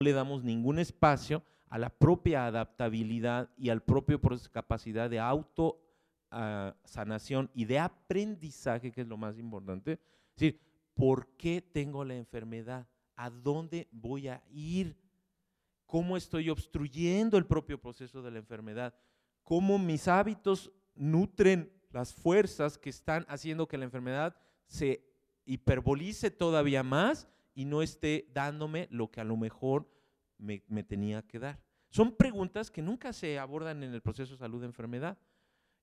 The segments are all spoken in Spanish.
le damos ningún espacio a la propia adaptabilidad y al propio proceso, capacidad de auto sanación y de aprendizaje, que es lo más importante. Es decir, ¿por qué tengo la enfermedad? ¿A dónde voy a ir? ¿Cómo estoy obstruyendo el propio proceso de la enfermedad? ¿Cómo mis hábitos nutren las fuerzas que están haciendo que la enfermedad se hiperbolice todavía más y no esté dándome lo que a lo mejor me tenía que dar? Son preguntas que nunca se abordan en el proceso de salud-enfermedad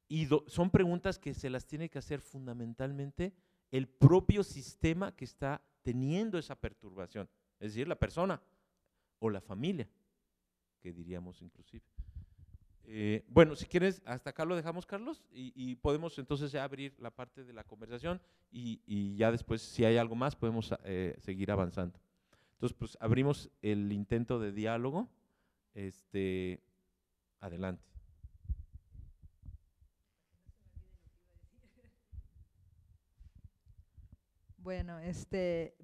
y son preguntas que se las tiene que hacer fundamentalmente el propio sistema que está teniendo esa perturbación, es decir, la persona o la familia, que diríamos inclusive. Bueno, si quieres, hasta acá lo dejamos, Carlos, y podemos entonces ya abrir la parte de la conversación y ya después, si hay algo más, podemos seguir avanzando. Entonces, pues abrimos el intento de diálogo. Adelante. Bueno,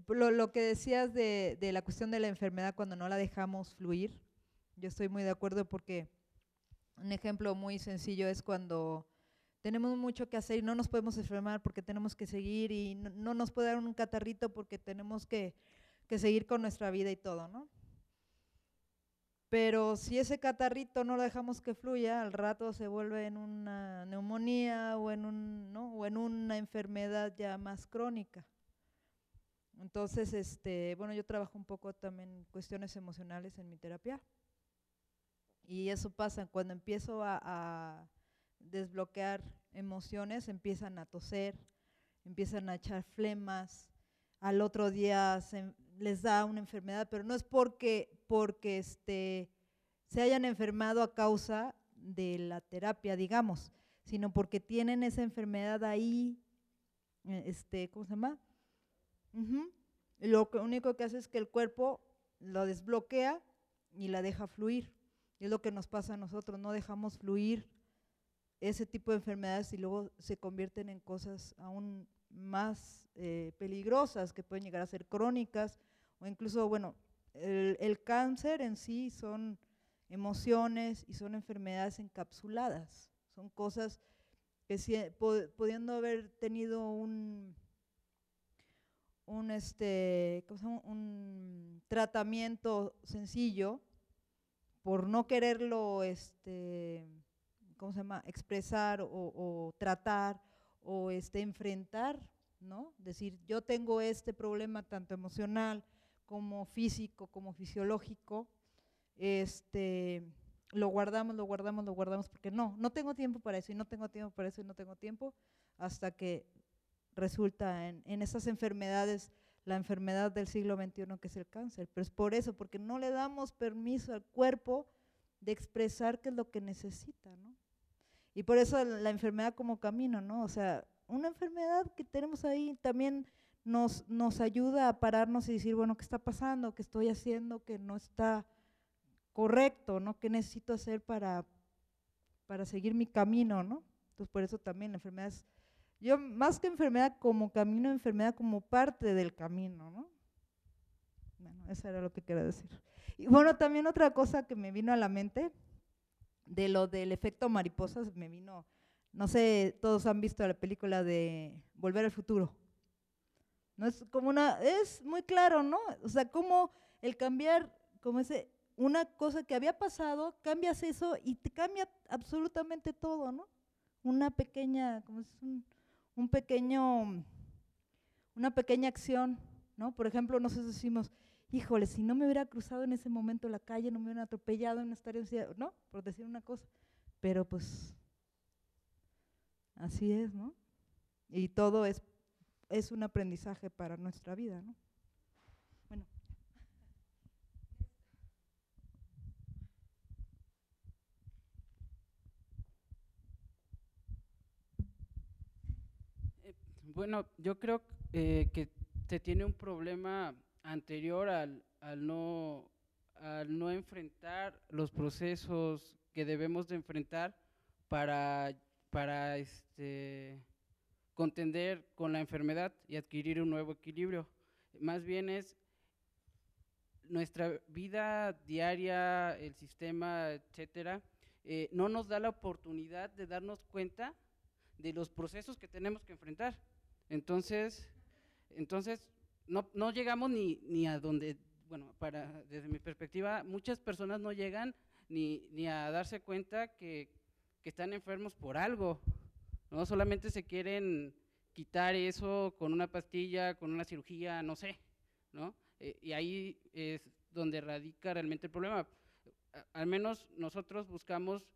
lo que decías de la cuestión de la enfermedad cuando no la dejamos fluir, yo estoy muy de acuerdo porque un ejemplo muy sencillo es cuando tenemos mucho que hacer y no nos podemos enfermar porque tenemos que seguir y no nos puede dar un catarrito porque tenemos que seguir con nuestra vida y todo, ¿no? Pero si ese catarrito no lo dejamos que fluya, al rato se vuelve en una neumonía o ¿no? O en una enfermedad ya más crónica. Entonces, bueno, yo trabajo un poco también cuestiones emocionales en mi terapia y eso pasa cuando empiezo a desbloquear emociones, empiezan a toser, empiezan a echar flemas, al otro día les da una enfermedad, pero no es porque se hayan enfermado a causa de la terapia, digamos, sino porque tienen esa enfermedad ahí, ¿cómo se llama? Lo único que hace es que el cuerpo lo desbloquea y la deja fluir. Es lo que nos pasa a nosotros, no dejamos fluir ese tipo de enfermedades y luego se convierten en cosas aún más peligrosas que pueden llegar a ser crónicas o incluso, bueno, el cáncer en sí son emociones y son enfermedades encapsuladas, son cosas que pudiendo haber tenido un tratamiento sencillo por no quererlo ¿cómo se llama? Expresar o tratar o enfrentar, ¿no? Decir, yo tengo este problema tanto emocional como físico, como fisiológico, lo guardamos, lo guardamos, lo guardamos porque no tengo tiempo para eso y no tengo tiempo para eso y no tengo tiempo hasta que resulta en esas enfermedades, la enfermedad del siglo XXI que es el cáncer, pero es por eso, porque no le damos permiso al cuerpo de expresar qué es lo que necesita, ¿no? Y por eso la enfermedad como camino, ¿no? O sea, una enfermedad que tenemos ahí también nos ayuda a pararnos y decir, bueno, ¿qué está pasando? ¿Qué estoy haciendo que no está correcto? ¿No? ¿Qué necesito hacer para seguir mi camino? ¿No? Entonces, por eso también la enfermedad es, yo más que enfermedad como camino, enfermedad como parte del camino, ¿no? Bueno, eso era lo que quería decir. Y bueno, también otra cosa que me vino a la mente, de lo del efecto mariposas, me vino, no sé, todos han visto la película de Volver al Futuro. No es como es muy claro, ¿no? O sea, como el cambiar, como una cosa que había pasado, cambias eso y te cambia absolutamente todo, ¿no? Una pequeña, como es un pequeño, una pequeña acción, ¿no? Por ejemplo, nosotros decimos, híjole, si no me hubiera cruzado en ese momento la calle, no me hubieran atropellado, no estaría, ¿no? Por decir una cosa. Pero pues, así es, ¿no? Y todo es un aprendizaje para nuestra vida, ¿no? Bueno. Bueno, yo creo que se tiene un problema anterior al no enfrentar los procesos que debemos de enfrentar para contender con la enfermedad y adquirir un nuevo equilibrio. Más bien nuestra vida diaria, el sistema, etcétera, no nos da la oportunidad de darnos cuenta de los procesos que tenemos que enfrentar. Entonces no llegamos ni a donde, bueno, desde mi perspectiva, muchas personas no llegan ni a darse cuenta que están enfermos por algo, ¿no? Solamente se quieren quitar eso con una pastilla, con una cirugía, no sé, ¿no? Y ahí es donde radica realmente el problema. Al menos nosotros buscamos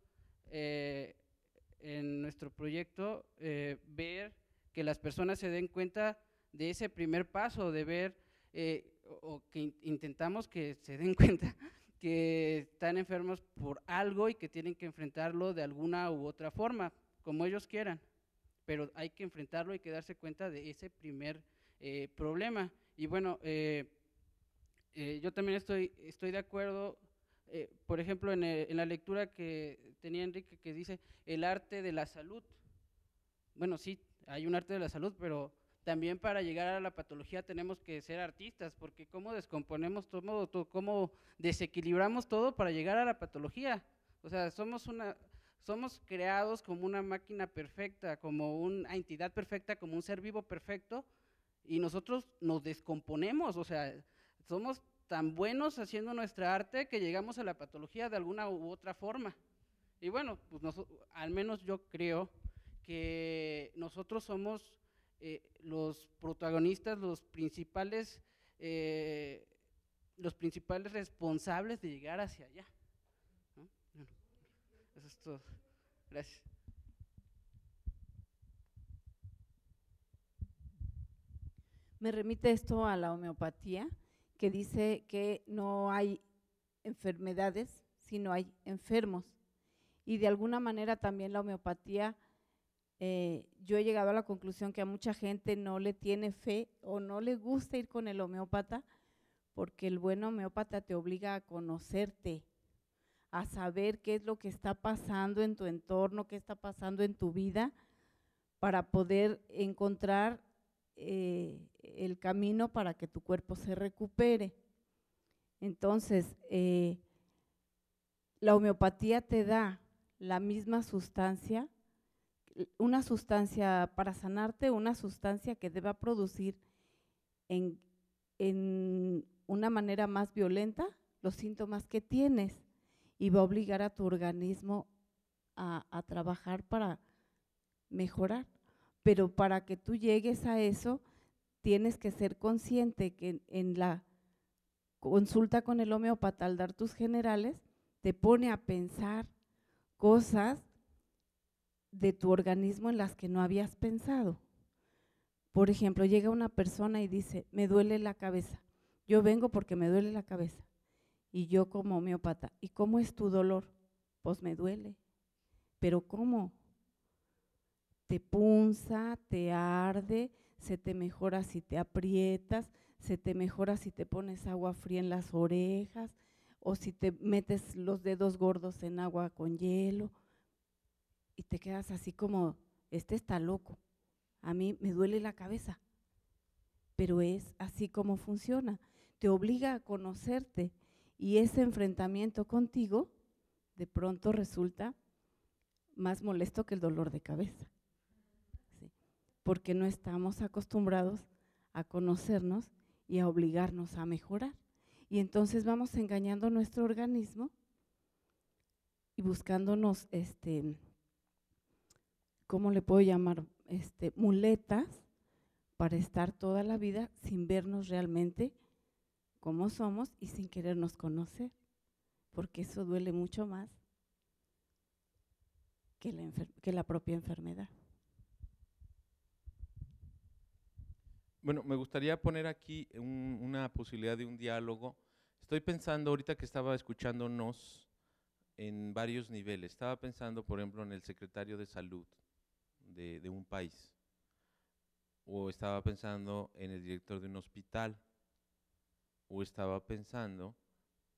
en nuestro proyecto ver que las personas se den cuenta de ese primer paso, de ver, o que intentamos que se den cuenta que están enfermos por algo y que tienen que enfrentarlo de alguna u otra forma, como ellos quieran, pero hay que enfrentarlo y que darse cuenta de ese primer problema. Y bueno, yo también estoy de acuerdo, por ejemplo, en la lectura que tenía Enrique, que dice el arte de la salud. Bueno, sí, hay un arte de la salud, pero también para llegar a la patología tenemos que ser artistas, porque cómo descomponemos todo, cómo desequilibramos todo para llegar a la patología. O sea, somos creados como una máquina perfecta, como una entidad perfecta, como un ser vivo perfecto, y nosotros nos descomponemos, o sea, somos tan buenos haciendo nuestra arte que llegamos a la patología de alguna u otra forma. Y bueno, pues al menos yo creo que nosotros somos los protagonistas, los principales responsables de llegar hacia allá, ¿no? Bueno, eso es todo. Gracias. Me remite esto a la homeopatía, que dice que no hay enfermedades, sino hay enfermos. Y de alguna manera también la homeopatía, yo he llegado a la conclusión que a mucha gente no le tiene fe o no le gusta ir con el homeópata, porque el buen homeópata te obliga a conocerte, a saber qué es lo que está pasando en tu entorno, qué está pasando en tu vida, para poder encontrar el camino para que tu cuerpo se recupere. Entonces, la homeopatía te da la misma sustancia, una sustancia para sanarte, una sustancia que deba producir en una manera más violenta los síntomas que tienes, y va a obligar a tu organismo a trabajar para mejorar. Pero para que tú llegues a eso, tienes que ser consciente que en la consulta con el homeópata, al dar tus generales, te pone a pensar cosas de tu organismo en las que no habías pensado. Por ejemplo, llega una persona y dice, me duele la cabeza, yo vengo porque me duele la cabeza. Y yo como homeópata, ¿y cómo es tu dolor? Pues me duele. ¿Pero cómo? Te punza, te arde, se te mejora si te aprietas, se te mejora si te pones agua fría en las orejas, o si te metes los dedos gordos en agua con hielo, y te quedas así como, este está loco, a mí me duele la cabeza. Pero es así como funciona, te obliga a conocerte, y ese enfrentamiento contigo de pronto resulta más molesto que el dolor de cabeza. ¿Sí? Porque no estamos acostumbrados a conocernos y a obligarnos a mejorar. Y entonces vamos engañando nuestro organismo y buscándonos, ¿cómo le puedo llamar? Muletas para estar toda la vida sin vernos realmente como somos y sin querernos conocer, porque eso duele mucho más que la propia enfermedad. Bueno, me gustaría poner aquí una posibilidad de un diálogo. Estoy pensando, ahorita que estaba escuchándonos, en varios niveles. Estaba pensando, por ejemplo, en el secretario de salud de un país, o estaba pensando en el director de un hospital, o estaba pensando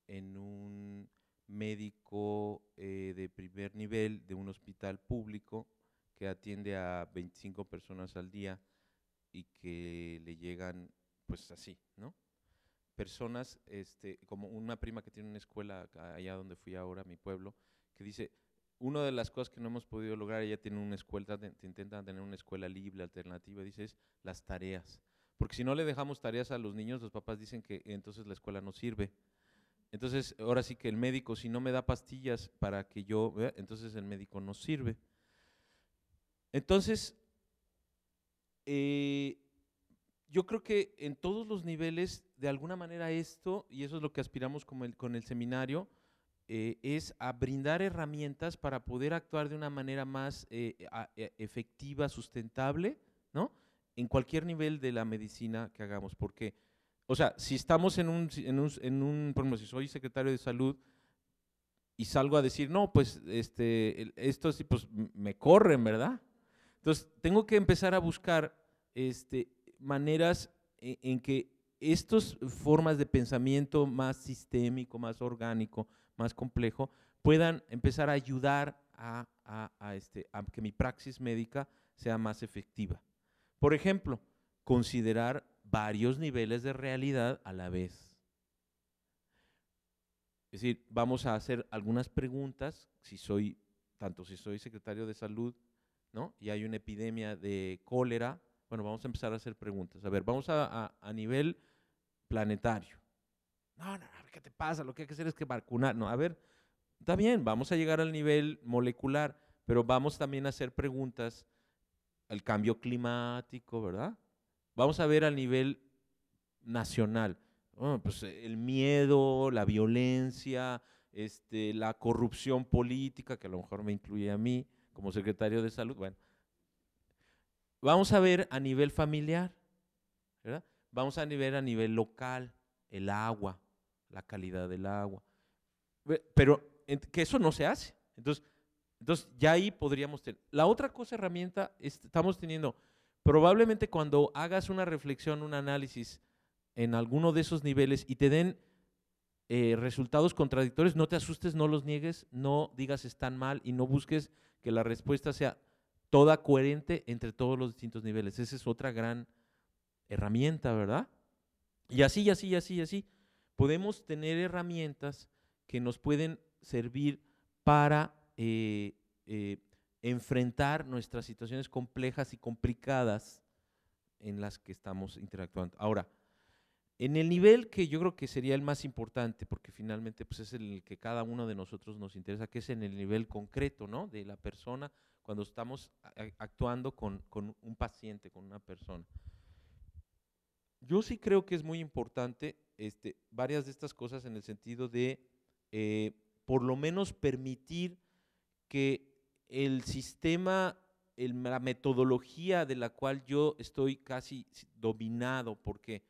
en un médico de primer nivel de un hospital público que atiende a 25 personas al día y que le llegan pues así, ¿no? personas, como una prima que tiene una escuela allá donde fui ahora, a mi pueblo, que dice, una de las cosas que no hemos podido lograr, ella tiene una escuela, intentan tener una escuela libre, alternativa, dice, es las tareas. Porque si no le dejamos tareas a los niños, los papás dicen que entonces la escuela no sirve. Entonces, ahora sí que el médico, si no me da pastillas para que yo, entonces el médico no sirve. Entonces, yo creo que en todos los niveles, de alguna manera esto, y eso es lo que aspiramos con el seminario, es a brindar herramientas para poder actuar de una manera más efectiva, sustentable, ¿no? En cualquier nivel de la medicina que hagamos, porque, o sea, si estamos por ejemplo, si soy secretario de salud y salgo a decir, no, pues, esto sí, pues, me corren, ¿verdad? Entonces, tengo que empezar a buscar, maneras en que estas formas de pensamiento más sistémico, más orgánico, más complejo, puedan empezar a ayudar a que mi praxis médica sea más efectiva. Por ejemplo, considerar varios niveles de realidad a la vez. Es decir, vamos a hacer algunas preguntas, tanto si soy secretario de salud, ¿no? Y hay una epidemia de cólera, bueno, vamos a empezar a hacer preguntas. A ver, vamos a nivel planetario. No, ¿qué te pasa? Lo que hay que hacer es que vacunar. No, a ver, está bien, vamos a llegar al nivel molecular, pero vamos también a hacer preguntas al cambio climático, ¿verdad? Vamos a ver al nivel nacional. Pues el miedo, la violencia, la corrupción política, que a lo mejor me incluye a mí como secretario de salud. Bueno, vamos a ver a nivel familiar, ¿verdad? Vamos a ver a nivel local, el agua, la calidad del agua. Pero que eso no se hace. Entonces ya ahí podríamos tener. La otra herramienta, estamos teniendo, probablemente cuando hagas una reflexión, un análisis en alguno de esos niveles y te den resultados contradictorios, no te asustes, no los niegues, no digas están mal y no busques que la respuesta sea toda coherente entre todos los distintos niveles. Esa es otra gran herramienta, ¿verdad? Y así, y así, y así, y así. Podemos tener herramientas que nos pueden servir para enfrentar nuestras situaciones complejas y complicadas en las que estamos interactuando. Ahora, en el nivel que yo creo que sería el más importante, porque finalmente pues es el que cada uno de nosotros nos interesa, que es en el nivel concreto, ¿no? De la persona, cuando estamos actuando con un paciente, con una persona. Yo sí creo que es muy importante varias de estas cosas en el sentido de por lo menos permitir que el sistema, la metodología de la cual yo estoy casi dominado, porque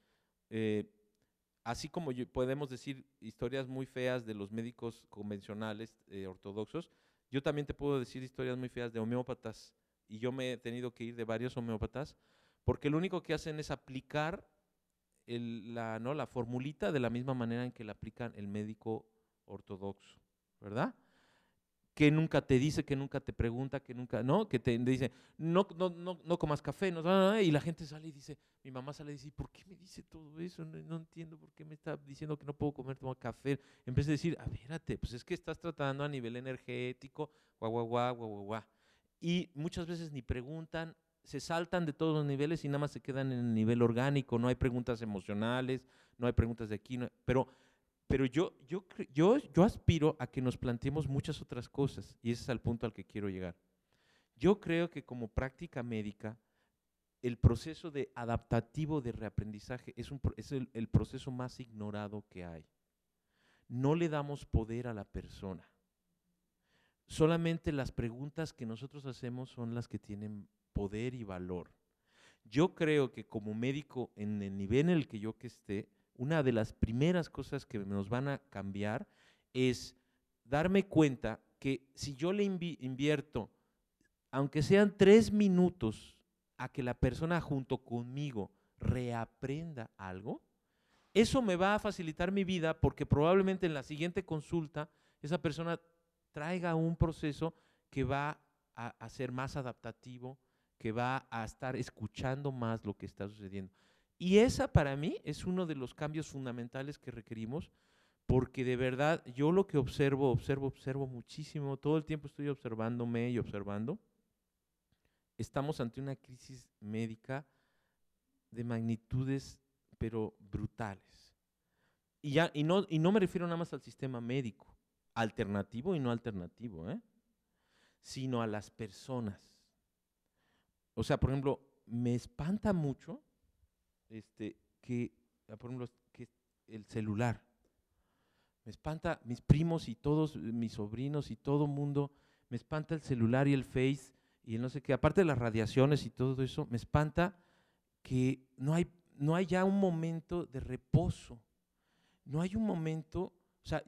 así como podemos decir historias muy feas de los médicos convencionales ortodoxos, yo también te puedo decir historias muy feas de homeópatas, y yo me he tenido que ir de varios homeópatas, porque lo único que hacen es aplicar la formulita de la misma manera en que la aplican el médico ortodoxo, ¿verdad? Que nunca te dice, que nunca te pregunta, que nunca, ¿no? Que te dice, no comas café, y la gente sale y dice, mi mamá sale y dice, ¿por qué me dice todo eso? No entiendo por qué me está diciendo que no puedo tomar café. En vez de decir, espérate, pues es que estás tratando a nivel energético, guau. Y muchas veces ni preguntan, se saltan de todos los niveles y nada más se quedan en el nivel orgánico, no hay preguntas emocionales, no hay preguntas de aquí, pero yo aspiro a que nos planteemos muchas otras cosas, y ese es el punto al que quiero llegar. Yo creo que como práctica médica, el proceso adaptativo de reaprendizaje es el proceso más ignorado que hay. No le damos poder a la persona. Solamente las preguntas que nosotros hacemos son las que tienen poder y valor. Yo creo que como médico, en el nivel en el que yo esté, una de las primeras cosas que nos van a cambiar es darme cuenta que si yo le invierto, aunque sean 3 minutos, a que la persona junto conmigo reaprenda algo, eso me va a facilitar mi vida, porque probablemente en la siguiente consulta esa persona traiga un proceso que va a ser más adaptativo, que va a estar escuchando más lo que está sucediendo. Y esa para mí es uno de los cambios fundamentales que requerimos, porque de verdad yo lo que observo muchísimo, todo el tiempo estoy observándome y observando. Estamos ante una crisis médica de magnitudes, pero brutales. Y no me refiero nada más al sistema médico, alternativo y no alternativo, sino a las personas. O sea, por ejemplo, me espanta mucho por ejemplo, que el celular. Me espanta, mis primos y todos, mis sobrinos y todo mundo, me espanta el celular y el Face y el no sé qué, aparte de las radiaciones y todo eso, me espanta que no hay ya un momento de reposo, no hay un momento, o sea,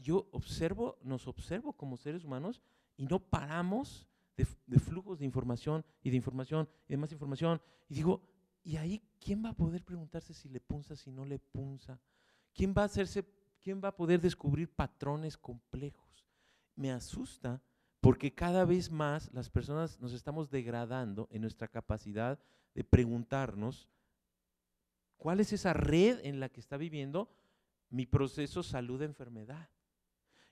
nos observo como seres humanos y no paramos de flujos de información y de información y de más información, y digo, ¿y ahí quién va a poder preguntarse si le punza, si no le punza? ¿Quién va a poder descubrir patrones complejos? Me asusta porque cada vez más las personas nos estamos degradando en nuestra capacidad de preguntarnos cuál es esa red en la que está viviendo mi proceso salud-enfermedad.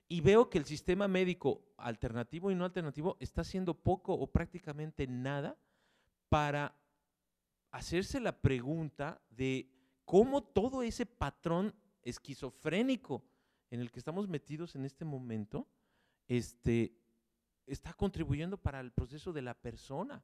Y veo que el sistema médico alternativo y no alternativo está haciendo poco o prácticamente nada para hacerse la pregunta de cómo todo ese patrón esquizofrénico en el que estamos metidos en este momento está contribuyendo para el proceso de la persona.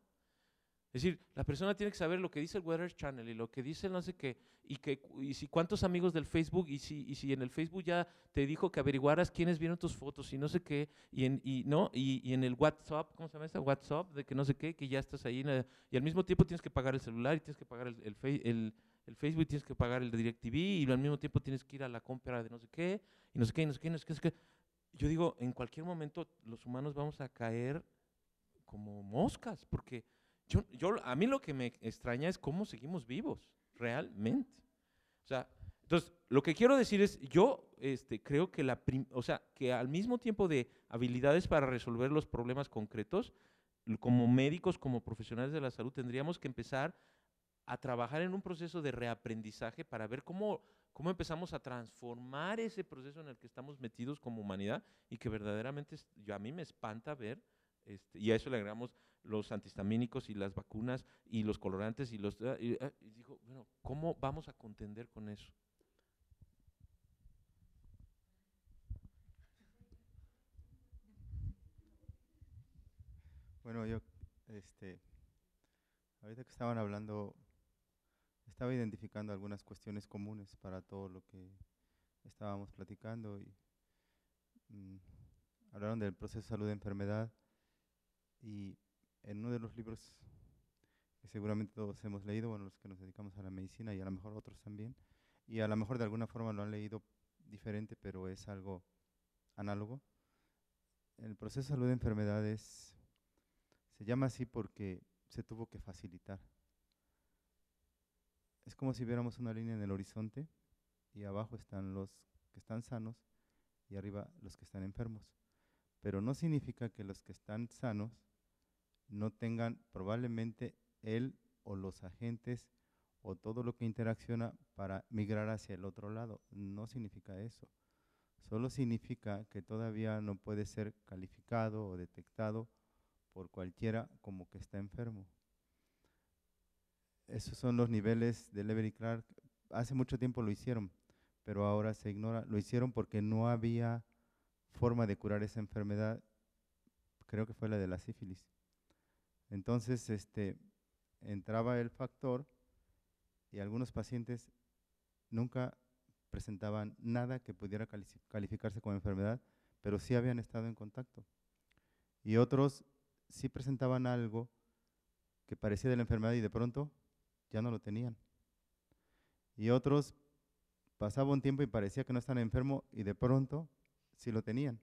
Es decir, la persona tiene que saber lo que dice el Weather Channel y lo que dice el no sé qué, y si cuántos amigos del Facebook, y si en el Facebook ya te dijo que averiguaras quiénes vieron tus fotos y no sé qué, y en el WhatsApp, ¿cómo se llama ese? WhatsApp, de que no sé qué, que ya estás ahí, y al mismo tiempo tienes que pagar el celular y tienes que pagar el Facebook, y tienes que pagar el DirecTV, y al mismo tiempo tienes que ir a la compra de no sé qué, y no sé qué, y no sé qué, y no sé qué, no sé qué. Yo digo, en cualquier momento los humanos vamos a caer como moscas, porque a mí lo que me extraña es cómo seguimos vivos, realmente. O sea, entonces, lo que quiero decir es, yo creo que que al mismo tiempo de habilidades para resolver los problemas concretos, como médicos, como profesionales de la salud, tendríamos que empezar a trabajar en un proceso de reaprendizaje para ver cómo empezamos a transformar ese proceso en el que estamos metidos como humanidad, y que verdaderamente a mí me espanta ver, y a eso le agregamos los antihistamínicos y las vacunas y los colorantes y digo, bueno, ¿cómo vamos a contender con eso? Bueno, yo, ahorita que estaban hablando, estaba identificando algunas cuestiones comunes para todo lo que estábamos platicando y hablaron del proceso de salud-enfermedad, y en uno de los libros que seguramente todos hemos leído, bueno, los que nos dedicamos a la medicina y a lo mejor otros también, y a lo mejor de alguna forma lo han leído diferente, pero es algo análogo. El proceso de salud-enfermedad se llama así porque se tuvo que facilitar. Es como si viéramos una línea en el horizonte y abajo están los que están sanos y arriba los que están enfermos. Pero no significa que los que están sanos no tengan probablemente él o los agentes o todo lo que interacciona para migrar hacia el otro lado. No significa eso. Solo significa que todavía no puede ser calificado o detectado por cualquiera como que está enfermo. Esos son los niveles de Leber y Clark. Hace mucho tiempo lo hicieron, pero ahora se ignora. Lo hicieron porque no había forma de curar esa enfermedad. Creo que fue la de la sífilis. Entonces, entraba el factor y algunos pacientes nunca presentaban nada que pudiera calificarse como enfermedad, pero sí habían estado en contacto. Y otros sí presentaban algo que parecía de la enfermedad y de pronto ya no lo tenían. Y otros pasaba un tiempo y parecía que no estaban enfermos y de pronto sí lo tenían.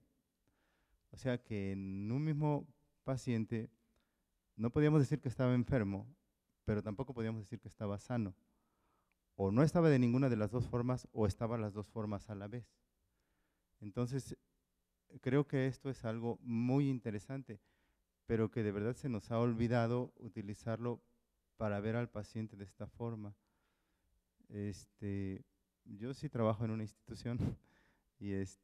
O sea que en un mismo paciente no podíamos decir que estaba enfermo, pero tampoco podíamos decir que estaba sano. O no estaba de ninguna de las dos formas, o estaba las dos formas a la vez. Entonces, creo que esto es algo muy interesante, pero que de verdad se nos ha olvidado utilizarlo para ver al paciente de esta forma. Yo sí trabajo en una institución y es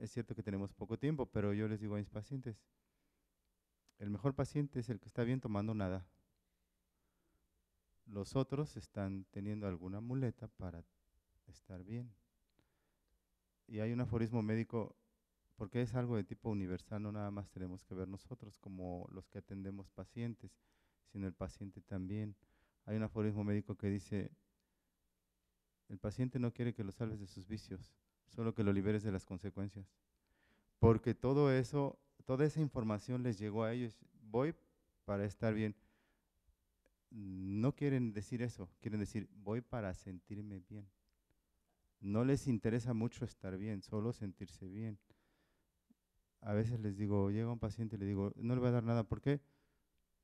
cierto que tenemos poco tiempo, pero yo les digo a mis pacientes, el mejor paciente es el que está bien tomando nada. Los otros están teniendo alguna muleta para estar bien. Y hay un aforismo médico, porque es algo de tipo universal, no nada más tenemos que ver nosotros como los que atendemos pacientes, sino el paciente también. Hay un aforismo médico que dice, el paciente no quiere que lo salves de sus vicios, solo que lo liberes de las consecuencias. Porque todo eso, toda esa información les llegó a ellos, voy para estar bien. No quieren decir eso, quieren decir, voy para sentirme bien. No les interesa mucho estar bien, solo sentirse bien. A veces les digo, llega un paciente y le digo, no le voy a dar nada, ¿por qué?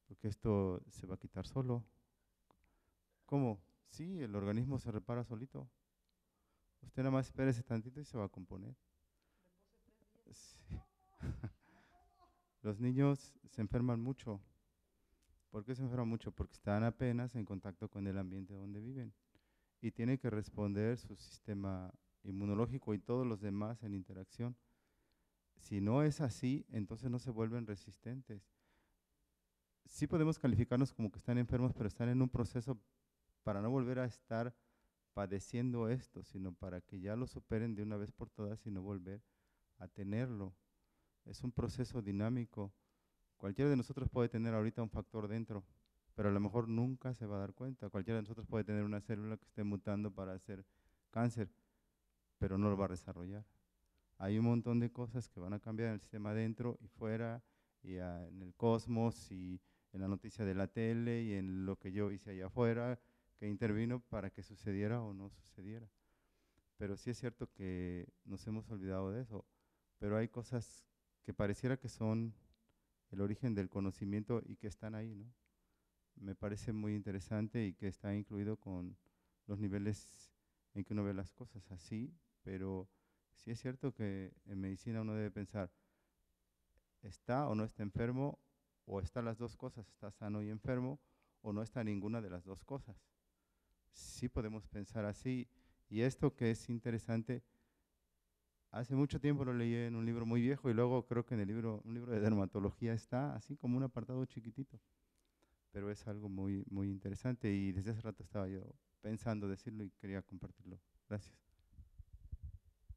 Porque esto se va a quitar solo. ¿Cómo? Sí, el organismo se repara solito. Usted nada más espérese tantito y se va a componer. Sí. Los niños se enferman mucho. ¿Por qué se enferman mucho? Porque están apenas en contacto con el ambiente donde viven. Y tiene que responder su sistema inmunológico y todos los demás en interacción. Si no es así, entonces no se vuelven resistentes. Sí podemos calificarnos como que están enfermos, pero están en un proceso para no volver a estar padeciendo esto, sino para que ya lo superen de una vez por todas y no volver a tenerlo. Es un proceso dinámico. Cualquiera de nosotros puede tener ahorita un factor dentro, pero a lo mejor nunca se va a dar cuenta. Cualquiera de nosotros puede tener una célula que esté mutando para hacer cáncer, pero no lo va a desarrollar. Hay un montón de cosas que van a cambiar en el sistema dentro y fuera, y en el cosmos, y en la noticia de la tele, y en lo que yo hice allá afuera, que intervino para que sucediera o no sucediera. Pero sí es cierto que nos hemos olvidado de eso, pero hay cosas que pareciera que son el origen del conocimiento y que están ahí, ¿no? Me parece muy interesante y que está incluido con los niveles en que uno ve las cosas así, pero sí es cierto que en medicina uno debe pensar, ¿está o no está enfermo? ¿O está las dos cosas? ¿Está sano y enfermo? ¿O no está ninguna de las dos cosas? Sí podemos pensar así. Y esto que es interesante, hace mucho tiempo lo leí en un libro muy viejo y luego creo que en un libro de dermatología está así como un apartado chiquitito. Pero es algo muy, muy interesante y desde hace rato estaba yo pensando decirlo y quería compartirlo. Gracias.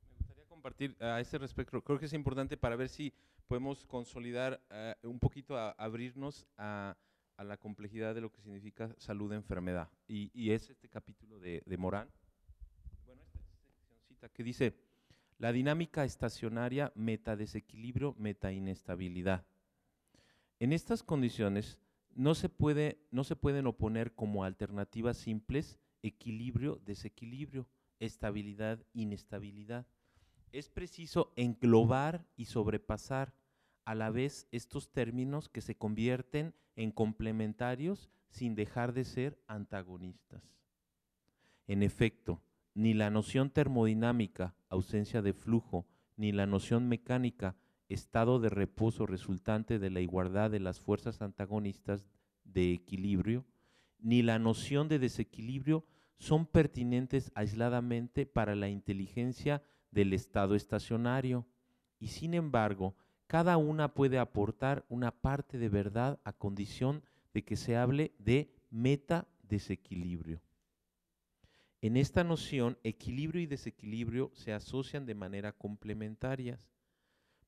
Me gustaría compartir a ese respecto, creo que es importante para ver si podemos consolidar un poquito, abrirnos a la complejidad de lo que significa salud-enfermedad. Y es este capítulo de Morán, bueno, esta seccioncita que dice, la dinámica estacionaria, metadesequilibrio, metainestabilidad. En estas condiciones no se pueden oponer como alternativas simples equilibrio, desequilibrio, estabilidad, inestabilidad. Es preciso englobar y sobrepasar a la vez estos términos que se convierten en complementarios sin dejar de ser antagonistas. En efecto, ni la noción termodinámica, ausencia de flujo, ni la noción mecánica, estado de reposo resultante de la igualdad de las fuerzas antagonistas de equilibrio, ni la noción de desequilibrio son pertinentes aisladamente para la inteligencia del estado estacionario, y sin embargo, cada una puede aportar una parte de verdad a condición de que se hable de metadesequilibrio. En esta noción, equilibrio y desequilibrio se asocian de manera complementarias,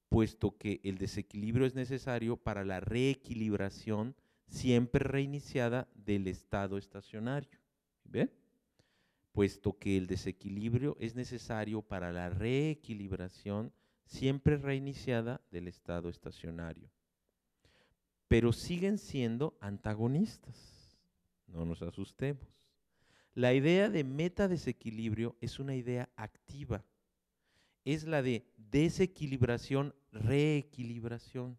puesto que el desequilibrio es necesario para la reequilibración siempre reiniciada del estado estacionario. ¿Ven? Puesto que el desequilibrio es necesario para la reequilibración siempre reiniciada del estado estacionario. Pero siguen siendo antagonistas, no nos asustemos. La idea de metadesequilibrio es una idea activa, es la de desequilibración, reequilibración.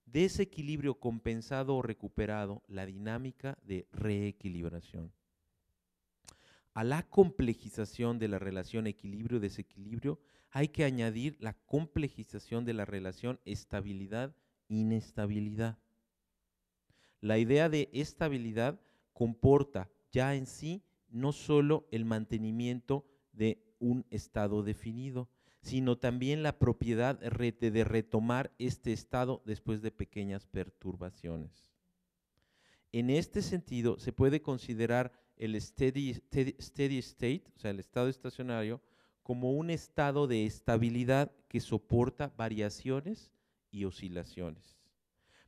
Desequilibrio compensado o recuperado, la dinámica de reequilibración. A la complejización de la relación equilibrio-desequilibrio hay que añadir la complejización de la relación estabilidad-inestabilidad. La idea de estabilidad comporta ya en sí no solo el mantenimiento de un estado definido, sino también la propiedad de retomar este estado después de pequeñas perturbaciones. En este sentido, se puede considerar el steady state, o sea, el estado estacionario, como un estado de estabilidad que soporta variaciones y oscilaciones.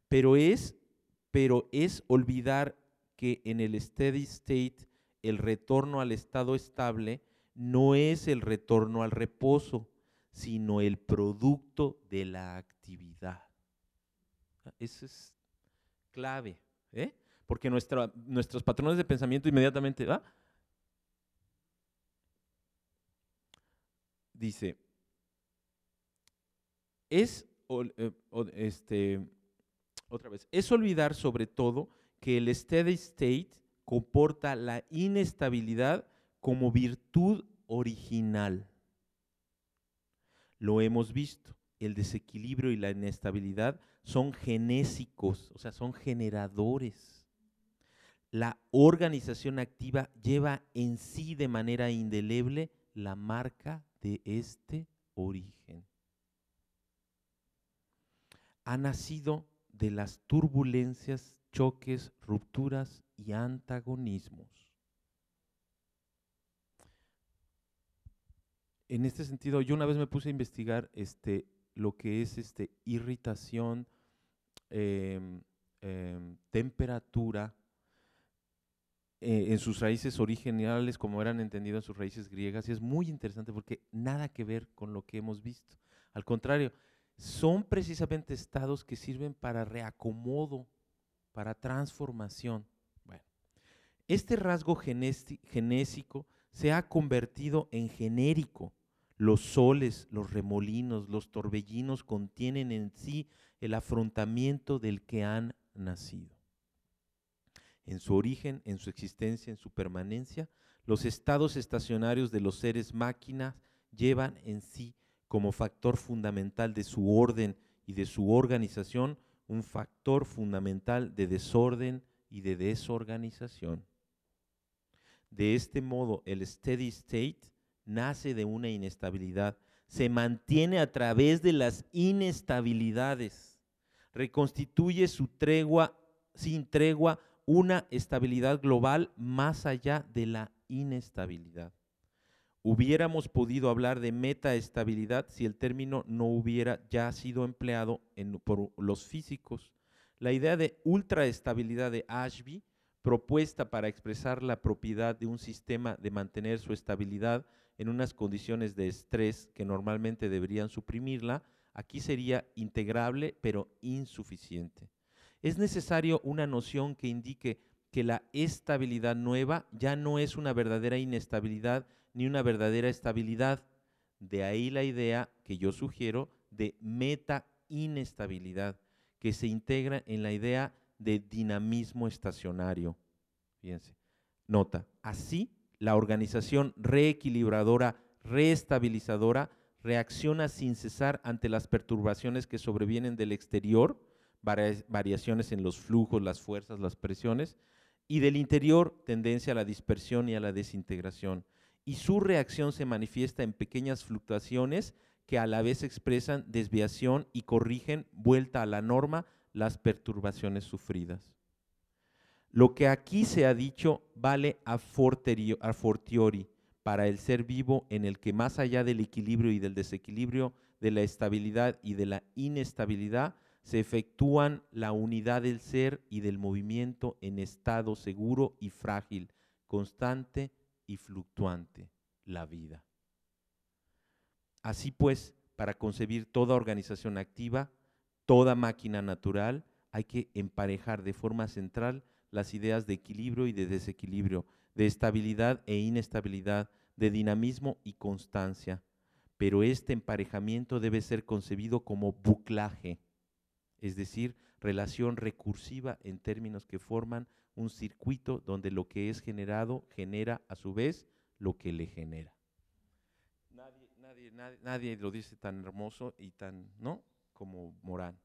Pero es olvidar que en el steady state el retorno al estado estable no es el retorno al reposo, sino el producto de la actividad. Eso es clave, ¿eh? Porque nuestros patrones de pensamiento inmediatamente, dice, otra vez, es olvidar sobre todo que el steady state comporta la inestabilidad como virtud original. Lo hemos visto, el desequilibrio y la inestabilidad son genésicos, o sea, son generadores. La organización activa lleva en sí de manera indeleble la marca de este origen. Ha nacido de las turbulencias, choques, rupturas y antagonismos. En este sentido, yo una vez me puse a investigar lo que es irritación, temperatura, en sus raíces originales, como eran entendido en sus raíces griegas, y es muy interesante porque nada que ver con lo que hemos visto. Al contrario, son precisamente estados que sirven para reacomodo, para transformación. Bueno, este rasgo genésico se ha convertido en genérico. Los soles, los remolinos, los torbellinos contienen en sí el afrontamiento del que han nacido. En su origen, en su existencia, en su permanencia, los estados estacionarios de los seres máquinas llevan en sí como factor fundamental de su orden y de su organización un factor fundamental de desorden y de desorganización. De este modo, el steady state nace de una inestabilidad, se mantiene a través de las inestabilidades, reconstituye sin tregua una estabilidad global más allá de la inestabilidad. Hubiéramos podido hablar de metaestabilidad si el término no hubiera ya sido empleado por los físicos. La idea de ultraestabilidad de Ashby, propuesta para expresar la propiedad de un sistema de mantener su estabilidad en unas condiciones de estrés que normalmente deberían suprimirla, aquí sería integrable pero insuficiente. Es necesario una noción que indique que la estabilidad nueva ya no es una verdadera inestabilidad ni una verdadera estabilidad. De ahí la idea que yo sugiero de meta-inestabilidad, que se integra en la idea de dinamismo estacionario. Fíjense, nota, así la organización reequilibradora, reestabilizadora, reacciona sin cesar ante las perturbaciones que sobrevienen del exterior, variaciones en los flujos, las fuerzas, las presiones, y del interior, tendencia a la dispersión y a la desintegración. Y su reacción se manifiesta en pequeñas fluctuaciones que a la vez expresan desviación y corrigen, vuelta a la norma, las perturbaciones sufridas. Lo que aquí se ha dicho vale a fortiori para el ser vivo, en el que más allá del equilibrio y del desequilibrio, de la estabilidad y de la inestabilidad, se efectúan la unidad del ser y del movimiento en estado seguro y frágil, constante y fluctuante, la vida. Así pues, para concebir toda organización activa, toda máquina natural, hay que emparejar de forma central las ideas de equilibrio y de desequilibrio, de estabilidad e inestabilidad, de dinamismo y constancia. Pero este emparejamiento debe ser concebido como buclaje, es decir, relación recursiva en términos que forman un circuito donde lo que es generado genera a su vez lo que le genera. Nadie lo dice tan hermoso y tan, ¿no?, como Morán.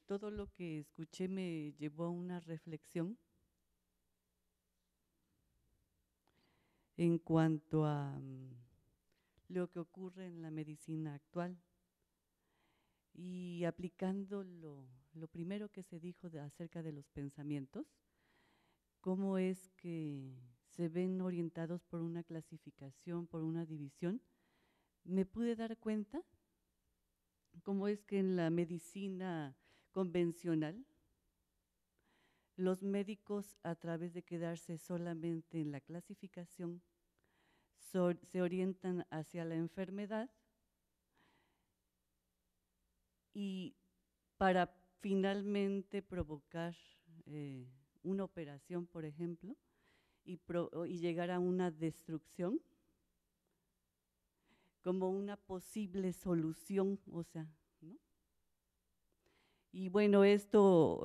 Todo lo que escuché me llevó a una reflexión en cuanto a lo que ocurre en la medicina actual y aplicando lo primero que se dijo acerca de los pensamientos, cómo es que se ven orientados por una clasificación, por una división, me pude dar cuenta cómo es que en la medicina convencional los médicos, a través de quedarse solamente en la clasificación, se orientan hacia la enfermedad y para finalmente provocar una operación, por ejemplo, y llegar a una destrucción como una posible solución, o sea, ¿no? Y bueno, esto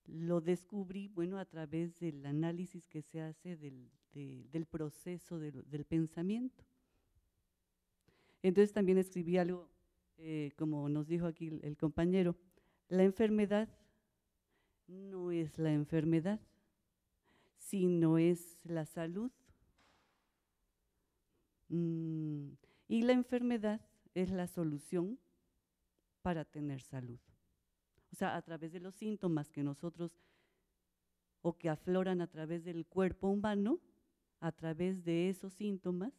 lo descubrí, bueno, a través del análisis que se hace del proceso del pensamiento. Entonces también escribí algo, como nos dijo aquí el compañero, la enfermedad no es la enfermedad, sino es la salud. Y la enfermedad es la solución para tener salud. O sea, a través de los síntomas que nosotros, o que afloran a través del cuerpo humano, a través de esos síntomas,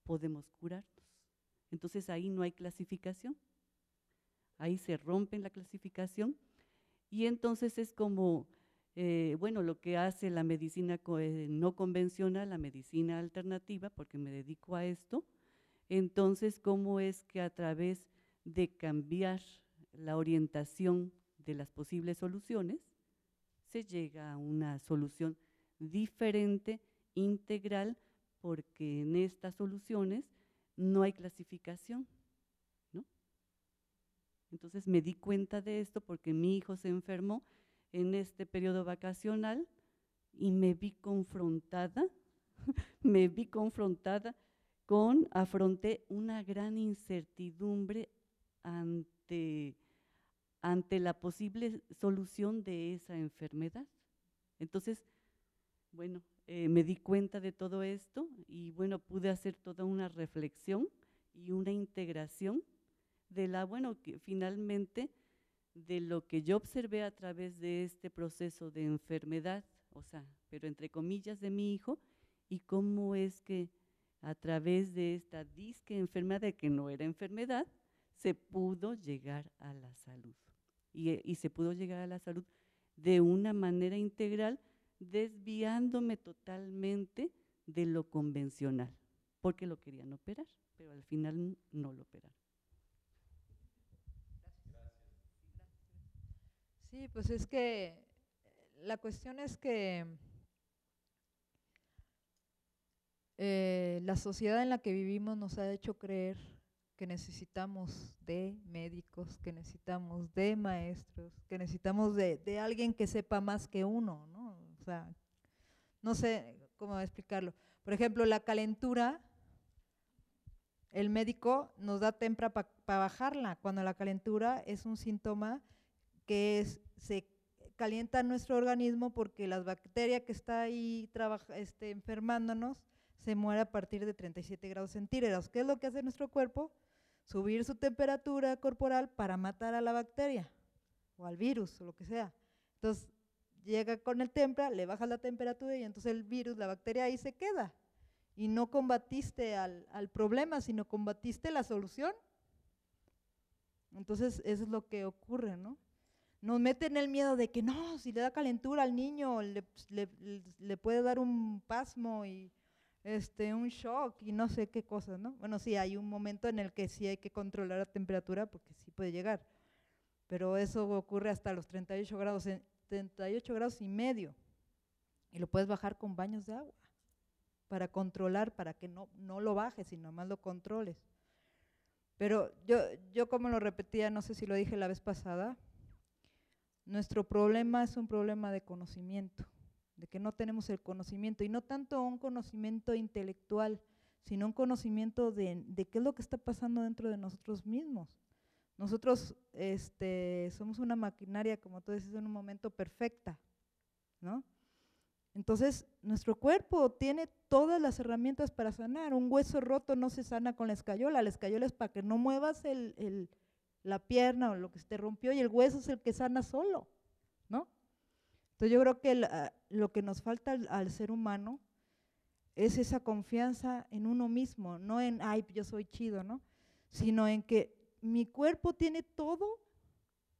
podemos curarnos. Entonces ahí no hay clasificación, ahí se rompe la clasificación y entonces es como, bueno, lo que hace la medicina no convencional, la medicina alternativa, porque me dedico a esto, entonces cómo es que a través de cambiar la orientación de las posibles soluciones, se llega a una solución diferente, integral, porque en estas soluciones no hay clasificación, ¿no? Entonces me di cuenta de esto porque mi hijo se enfermó en este periodo vacacional y me vi confrontada, afronté una gran incertidumbre ante la posible solución de esa enfermedad. Entonces, bueno, me di cuenta de todo esto y bueno, pude hacer toda una reflexión y una integración de que finalmente de lo que yo observé a través de este proceso de enfermedad, o sea, pero entre comillas de mi hijo, y cómo es que a través de esta disque enfermedad, que no era enfermedad, se pudo llegar a la salud. Y se pudo llegar a la salud de una manera integral, desviándome totalmente de lo convencional, porque lo querían operar, pero al final no lo operaron. Sí, pues es que la cuestión es que la sociedad en la que vivimos nos ha hecho creer que necesitamos de médicos, que necesitamos de maestros, que necesitamos de alguien que sepa más que uno, ¿no? O sea, no sé cómo explicarlo. Por ejemplo, la calentura, el médico nos da tempra para bajarla, cuando la calentura es un síntoma que se calienta nuestro organismo porque la bacteria que está ahí enfermándonos se muere a partir de 37 grados centígrados. ¿Qué es lo que hace nuestro cuerpo? Subir su temperatura corporal para matar a la bacteria o al virus o lo que sea. Entonces llega con el tempra, le bajas la temperatura y entonces el virus, la bacteria ahí se queda. Y no combatiste al problema, sino combatiste la solución. Entonces eso es lo que ocurre, ¿no? Nos meten el miedo de que no, si le da calentura al niño le puede dar un pasmo y un shock y no sé qué cosas, ¿no? Bueno, sí, hay un momento en el que sí hay que controlar la temperatura porque sí puede llegar, pero eso ocurre hasta los 38 grados, 38 grados y medio, y lo puedes bajar con baños de agua para controlar, para que no lo bajes, sino más lo controles. Pero yo como lo repetía, no sé si lo dije la vez pasada, nuestro problema es un problema de conocimiento, de que no tenemos el conocimiento, y no tanto un conocimiento intelectual, sino un conocimiento de qué es lo que está pasando dentro de nosotros mismos. Nosotros somos una maquinaria, como tú dices en un momento, perfecta, ¿no? Entonces, nuestro cuerpo tiene todas las herramientas para sanar. Un hueso roto no se sana con la escayola es para que no muevas la pierna o lo que se te rompió, y el hueso es el que sana solo, ¿no? Entonces yo creo que lo que nos falta al ser humano es esa confianza en uno mismo, no en, ay, yo soy chido, ¿no? Sino en que mi cuerpo tiene todo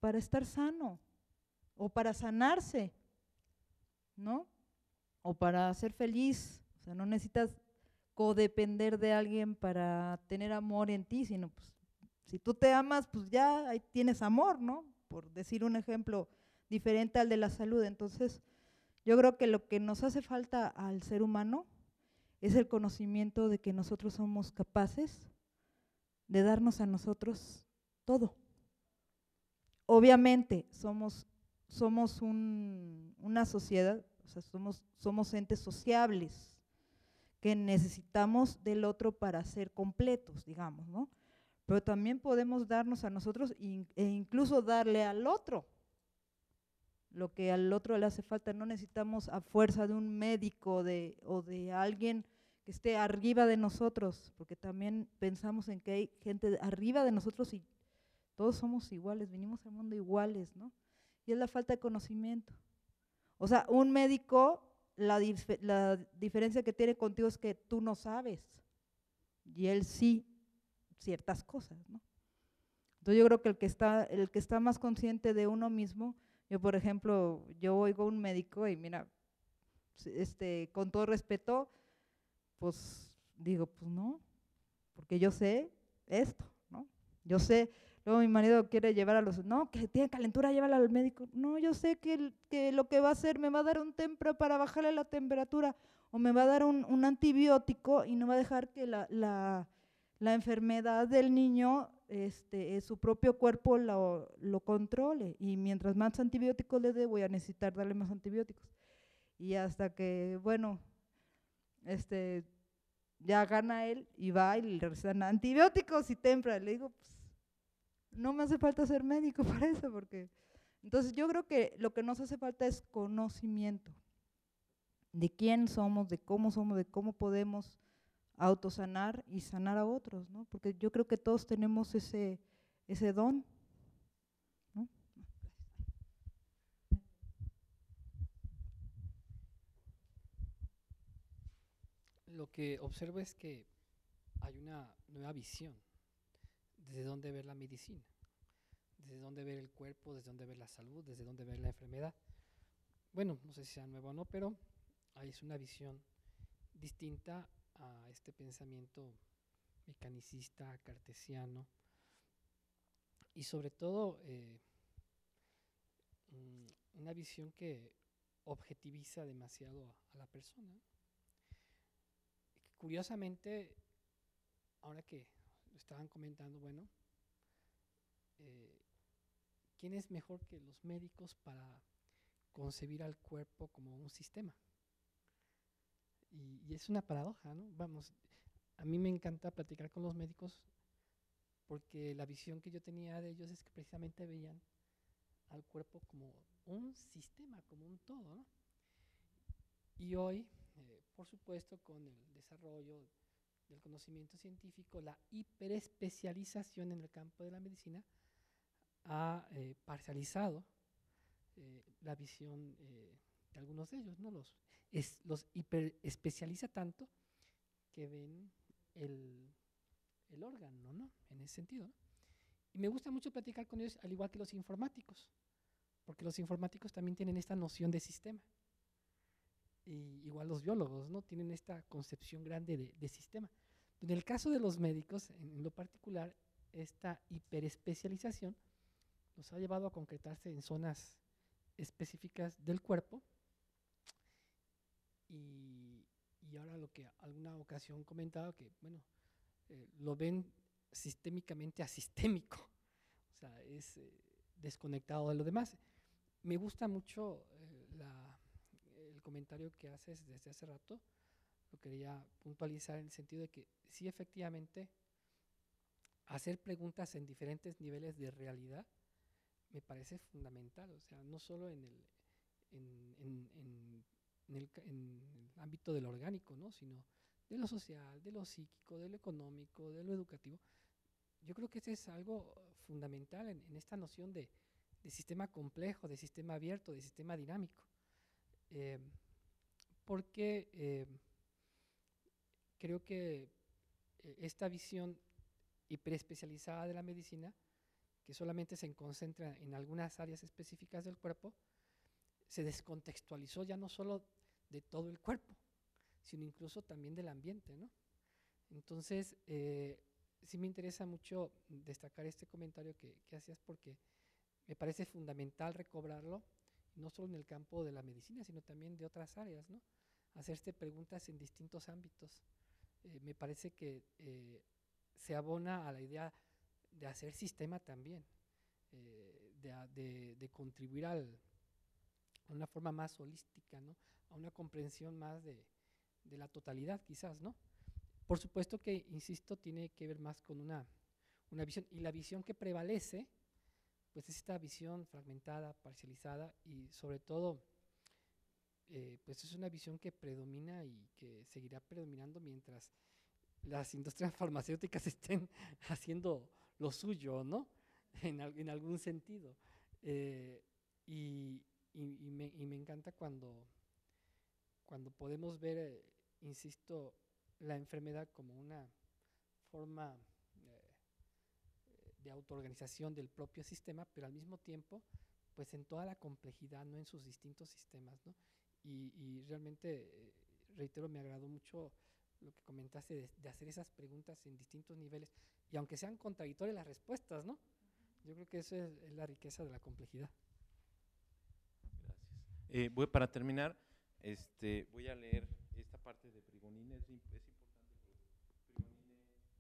para estar sano o para sanarse, ¿no? O para ser feliz. O sea, no necesitas codepender de alguien para tener amor en ti, sino pues si tú te amas, pues ya ahí tienes amor, ¿no? Por decir un ejemplo diferente al de la salud. Entonces, yo creo que lo que nos hace falta al ser humano es el conocimiento de que nosotros somos capaces de darnos a nosotros todo. Obviamente, somos una sociedad, o sea, somos entes sociables que necesitamos del otro para ser completos, digamos, ¿no? Pero también podemos darnos a nosotros e incluso darle al otro lo que al otro le hace falta. No necesitamos a fuerza de un médico o de alguien que esté arriba de nosotros, porque también pensamos en que hay gente arriba de nosotros y todos somos iguales, venimos al mundo iguales, ¿no? Y es la falta de conocimiento. O sea, un médico, la diferencia que tiene contigo es que tú no sabes y él sí ciertas cosas, ¿no? Entonces yo creo que el que está más consciente de uno mismo, yo por ejemplo, yo oigo a un médico y mira, con todo respeto, pues digo, pues no, porque yo sé esto, ¿no? Yo sé, luego mi marido quiere llevar no, que tiene calentura, llévala al médico. No, yo sé que lo que va a hacer, me va a dar un tempra para bajarle la temperatura, o me va a dar un antibiótico y no va a dejar que la enfermedad del niño, su propio cuerpo lo controle, y mientras más antibióticos le dé, voy a necesitar darle más antibióticos. Y hasta que, bueno, ya gana él y va y le recetan antibióticos y tempra. Le digo, pues, no me hace falta ser médico para eso, porque… Entonces yo creo que lo que nos hace falta es conocimiento de quién somos, de cómo podemos autosanar y sanar a otros, ¿no? Porque yo creo que todos tenemos ese don, ¿no? Lo que observo es que hay una nueva visión desde dónde ver la medicina, desde dónde ver el cuerpo, desde dónde ver la salud, desde dónde ver la enfermedad. Bueno, no sé si sea nuevo o no, pero ahí es una visión distinta a este pensamiento mecanicista, cartesiano, y sobre todo una visión que objetiviza demasiado a la persona. Curiosamente, ahora que estaban comentando, bueno, ¿quién es mejor que los médicos para concebir al cuerpo como un sistema? Y es una paradoja, ¿no? Vamos, a mí me encanta platicar con los médicos porque la visión que yo tenía de ellos es que precisamente veían al cuerpo como un sistema, como un todo, ¿no? Y hoy, por supuesto, con el desarrollo del conocimiento científico, la hiperespecialización en el campo de la medicina ha parcializado la visión de algunos de ellos, ¿no? Los hiperespecializa tanto que ven el órgano, ¿no? En ese sentido, ¿no? Y me gusta mucho platicar con ellos, al igual que los informáticos, porque los informáticos también tienen esta noción de sistema. Y igual los biólogos, ¿no? Tienen esta concepción grande de sistema. En el caso de los médicos, en lo particular, esta hiperespecialización nos ha llevado a concretarse en zonas específicas del cuerpo, y ahora lo que alguna ocasión comentaba, que bueno, lo ven sistémicamente asistémico, o sea, es desconectado de lo demás. Me gusta mucho el comentario que haces desde hace rato, lo quería puntualizar en el sentido de que sí, efectivamente, hacer preguntas en diferentes niveles de realidad me parece fundamental, o sea, no solo en el ámbito de lo orgánico, ¿no? Sino de lo social, de lo psíquico, de lo económico, de lo educativo. Yo creo que ese es algo fundamental en esta noción de sistema complejo, de sistema abierto, de sistema dinámico. Porque creo que esta visión hiperespecializada de la medicina, que solamente se concentra en algunas áreas específicas del cuerpo, se descontextualizó ya no solo de todo el cuerpo, sino incluso también del ambiente, ¿no? Entonces, sí me interesa mucho destacar este comentario que hacías, porque me parece fundamental recobrarlo, no solo en el campo de la medicina, sino también de otras áreas, ¿no? Hacerse preguntas en distintos ámbitos. Me parece que se abona a la idea de hacer sistema también, de contribuir a una forma más holística, ¿no? A una comprensión más de la totalidad, quizás, ¿no? Por supuesto que, insisto, tiene que ver más con una visión, y la visión que prevalece, pues es esta visión fragmentada, parcializada, y sobre todo, pues es una visión que predomina y que seguirá predominando mientras las industrias farmacéuticas estén haciendo lo suyo, ¿no? En algún sentido. Y me encanta cuando podemos ver, insisto, la enfermedad como una forma de autoorganización del propio sistema, pero al mismo tiempo, pues en toda la complejidad, ¿no? En sus distintos sistemas, ¿no? Y realmente, reitero, me agradó mucho lo que comentaste de hacer esas preguntas en distintos niveles, y aunque sean contradictorias las respuestas, ¿no? Yo creo que eso es la riqueza de la complejidad. Gracias. Para terminar, voy a leer esta parte de Prigonine. Es importante porque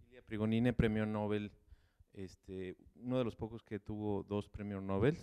Ilia Prigonine, premio Nobel, uno de los pocos que tuvo 2 premios Nobel.